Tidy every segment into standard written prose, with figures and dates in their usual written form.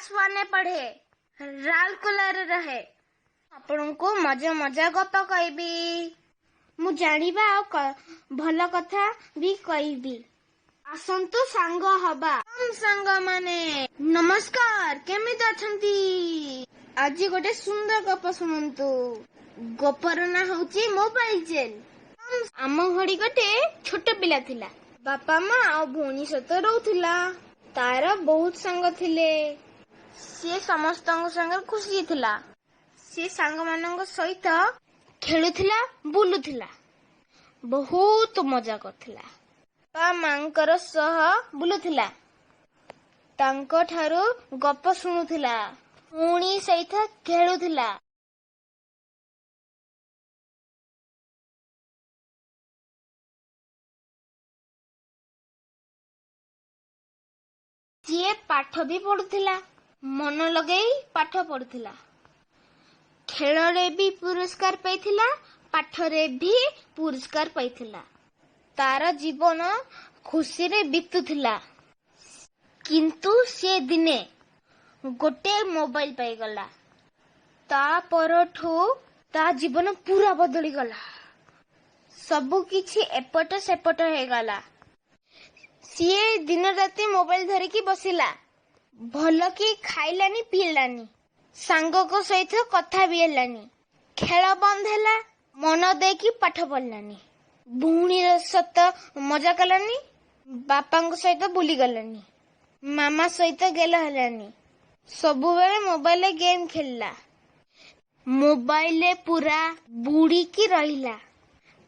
Class 1 में पढ़े, राउरकेलाରେ रहे। ଆପଣଙ୍କୁ ମଜା ମଜା ଗପ କହିବି, ମୁଁ ଜାଣିବା ଆଉ ଭଲ କଥା ବି କହିବି। ଆସନ୍ତୁ ସାଙ୍ଗ ହବା। ସାଙ୍ଗମାନେ ନମସ୍କାର, କେମିତି ଅଛନ୍ତି? ଆଜି ଗୋଟେ ସୁନ୍ଦର ଗପ ଶୁଣନ୍ତୁ। ଗପର ନାଁ ହଉଛି ମୋବାଇଲ ଜେଲ। ଆମ ଘରେ ଗୋଟେ ଛୋଟ ପିଲା ଥିଲା। ବାପା ମା ଆଉ ଭଉଣୀ ସହିତ ରହୁଥିଲା। ତାର ବହୁତ ସାଙ୍ଗ ଥିଲେ। ସିଏ ସମସ୍ତଙ୍କ ସାଙ୍ଗରେ ଖୁସି ଥିଲା। ସିଏ ସାଙ୍ଗମାନଙ୍କ ସହିତ ଖେଳୁଥିଲା, ବୁଲୁଥିଲା, ବହୁତ ମଜା କରୁଥିଲା। ବାପା ମାଙ୍କର ସହ ବୁଲୁଥିଲା, ତାଙ୍କ ଠାରୁ ଗପ ଶୁଣୁଥିଲା, ଭଉଣୀ ସହିତ ଖେଳୁଥିଲା। ସିଏ ପାଠ ବି ପଢୁଥିଲା, ମନ ଲଗେଇ ପାଠ ପଢୁଥିଲା। ଖେଳରେ ବି ପୁରସ୍କାର ପାଇଥିଲା, ପାଠରେ ବି ପୁରସ୍କାର ପାଇଥିଲା। ତାର ଜୀବନ ଖୁସିରେ ବିତୁଥିଲା। କିନ୍ତୁ ସେ ଦିନେ ଗୋଟେ ମୋବାଇଲ ପାଇଗଲା। ତା ପରଠୁ ତା ଜୀବନ ପୁରା ବଦଳିଗଲା। ସବୁ କିଛି ଏପଟ ସେପଟ ହେଇଗଲା। ସିଏ ଦିନ ରାତି ମୋବାଇଲ ଧରିକି ବସିଲା। ଭଲ କି ଖାଇଲାନି, ପିଇଲାନି, ସାଙ୍ଗଙ୍କ ସହିତ କଥା ବି ହେଲାନି। ଖେଳ ବନ୍ଦ ହେଲା, ମନ ଦେଇକି ପାଠ ପଢିଲାନି। ଭଉଣୀର ସହିତ ମଜା କଲାନି, ବାପାଙ୍କ ସହିତ ବୁଲିଗଲାନି, ମାମା ସହିତ ଗେଲ ହେଲାନି। ସବୁବେଳେ ମୋବାଇଲରେ ଗେମ୍ ଖେଳିଲା। ମୋବାଇଲରେ ପୁରା ବୁଡିକି ରହିଲା।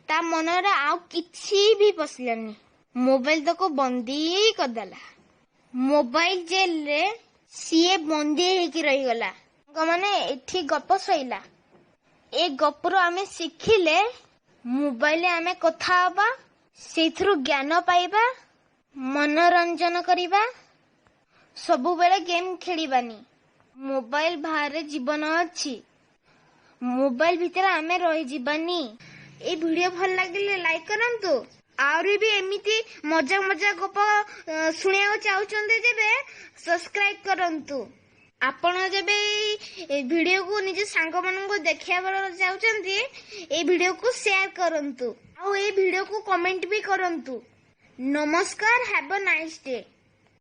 ତା ମନରେ ଆଉ କିଛି ବି ପଶିଲାନି। ମୋବାଇଲ ତାକୁ ବନ୍ଦୀ କରିଦେଲା। ମୋବାଇଲ ଜେଲରେ ସିଏ ବନ୍ଦୀ ହେଇକି ରହିଗଲା। ସାଙ୍ଗମାନେ, ଏଠି ଗପ ସଇଲା। ଏ ଗପରୁ ଆମେ ଶିଖିଲେ ମୋବାଇଲରେ ଆମେ କଥା ହବା, ସେଇଥିରୁ ଜ୍ଞାନ ପାଇବା, ମନୋରଞ୍ଜନ କରିବା, ସବୁବେଳେ ଗେମ୍ ଖେଳିବାନି। ମୋବାଇଲ ବାହାରେ ଜୀବନ ଅଛି, ମୋବାଇଲ ଭିତରେ ଆମେ ରହିଯିବାନି। এই ଭିଡିଓ ଭଲ ଲାଗିଲେ ଲାଇକ୍ କରନ୍ତୁ। ଆହୁରି ବି ଏମିତି ମଜା ମଜା ଗପ ଶୁଣିବାକୁ ଚାହୁଁଛନ୍ତି ଯେବେ ସବସ୍କ୍ରାଇବ କରନ୍ତୁ। ଆପଣ ଯେବେ এই ଭିଡିଓକୁ ନିଜ ସାଙ୍ଗମାନଙ୍କୁ ଦେଖାଇବାକୁ ଚାହୁଁଛନ୍ତି, এই ଭିଡିଓକୁ ସେୟାର କରନ୍ତୁ ଆଉ এই ଭିଡିଓକୁ କମେଣ୍ଟ ବି କରନ୍ତୁ। ନମସ୍କାର, ହ୍ୟାଭ୍ ଏ ନାଇସ୍ ଡେ।